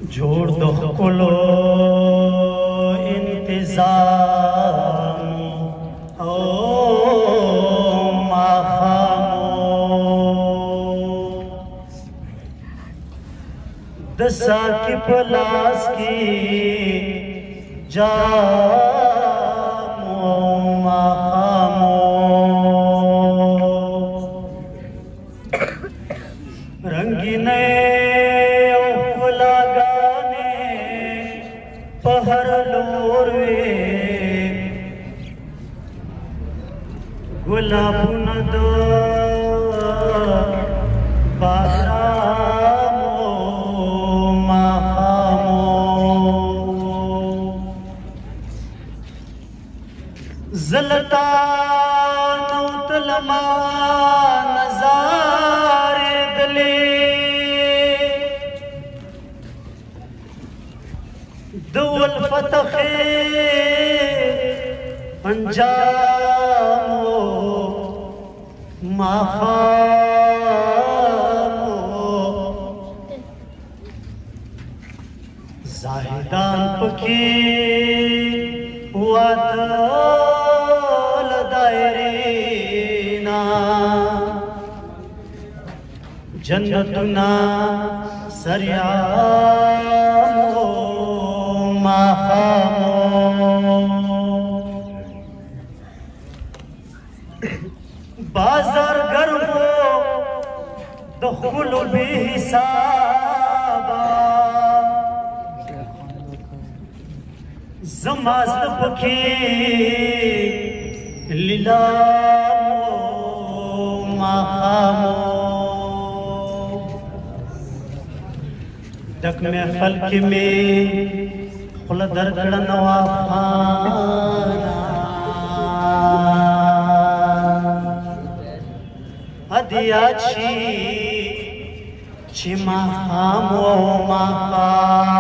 जोड़ दो कुलो इंतजाम ओ माखामो दसा की पलास की जामो माखामो रंगीने पहर लोरवे गुलाब नद बारामो माखामो जलता नौतलमा नजारे दले दुल फतखे अंजामो माखामो जाहिदान पकी वादल दायरीना जन्नतुना सरियामो बाजार गर्मो दखुल बेहिसाबा जमाज़ पखी लीलामो माखामो डक में फल्क में खुला दरगड़ नवाफाना अदियाची चिमामो माखाम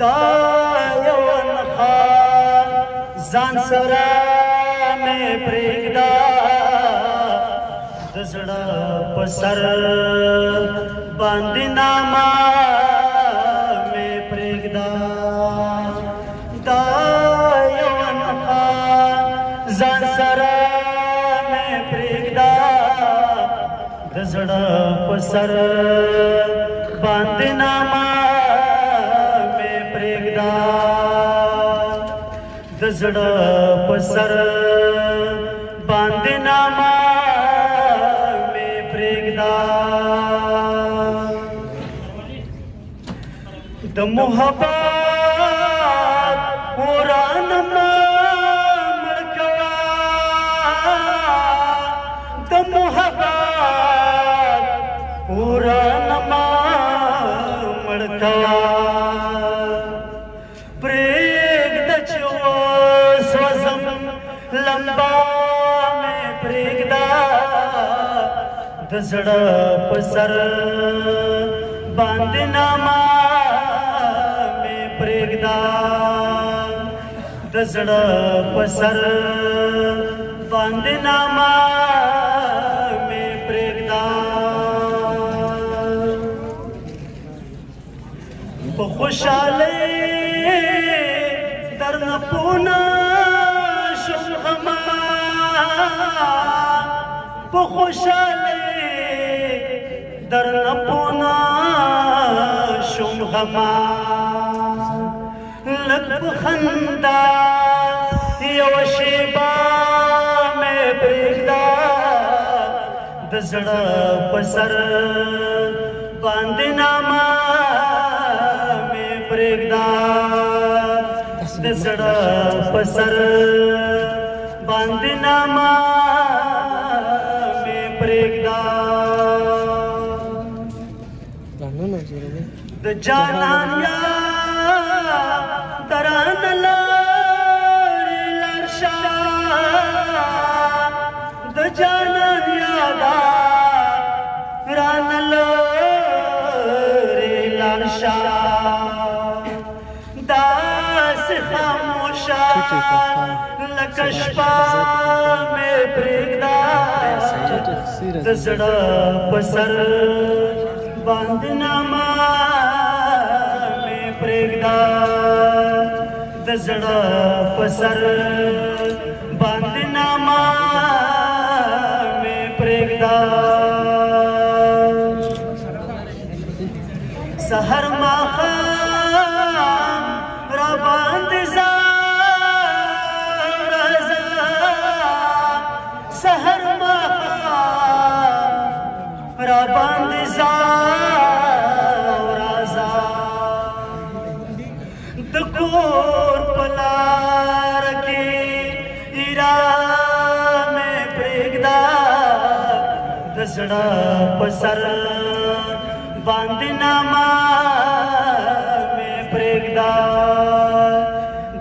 दायवन खान जानसरा में प्रेगदा दसड़ा पसर बांदिनामा में प्रेगदा दायवन खान जानसरा में प्रेगदा दसड़ा पसर बांदिनामा में प्रेगदा दसड़ा पसर बांदिनामा द मोहब्बत पुरान मड़कवा द मोहब्बत पुरान मड़कवा प्रेग दचो स्वजम लंबा में प्रेगदा दसड़ा पसर बांदिनामा में प्रेगदा दसड़ा पसर बांदिनामा में प्रेगदा खुशाले दर्न पूना शुभमा खुशाले दर्न पूना शुभमा लग खंदा यवशिबा में प्रेगदा दसड़ा पसर बांदिनामा में प्रेगदा दसड़ा पसर बांदिनामा में प्रेगदा द जानाया तरान लर्शा द जानाया रान लर्शा दास खामोशा लकशपा में प्रेगदा د زړه په سر باندې نامه مې پرېږده د زړه په سر باندې نامه مې پرېږده سحر ماښام را باندې راځه سحر ماښام را باندې راځه د کور په لار کې ایرا مې پرېږده د زړه په سر باندې نامه مې پرېږده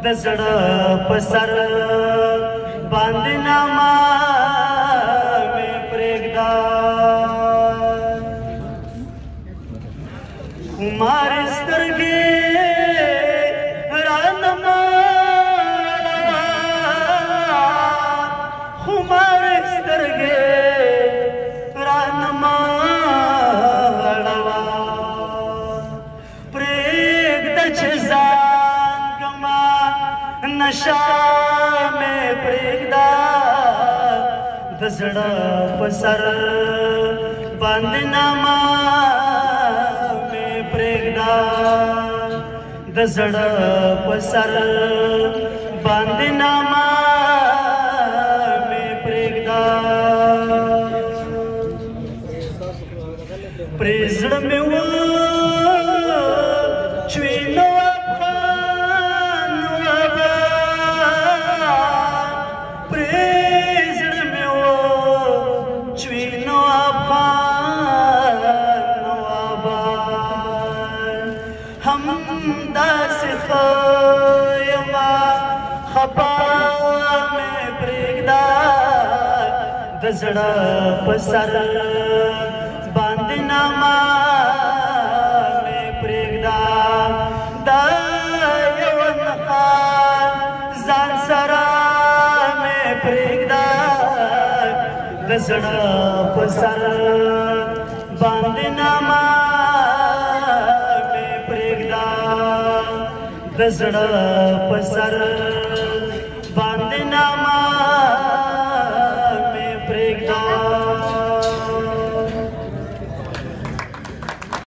د زړه په سر باندې نامه مې پرېږده خمار سترګې رانه مړوه خمار سترګې رانه مړوه پرېږده چې ځان ګما نشه مې پرېږده د زړه په سر باندې نامه مې پرېږده د زړه په سر باندې نامه مې پرېږده پرې زړه مې وچوي نو افغان پرې زړه مې وچوي نو افغان همداسې ښه یمه خفه مې پرېږده د زړه په سر باندې نامه مې پرېږده دا یوه نښه ځان سره مې پرېږده د زړه په سر باندې نامه د زړه په سر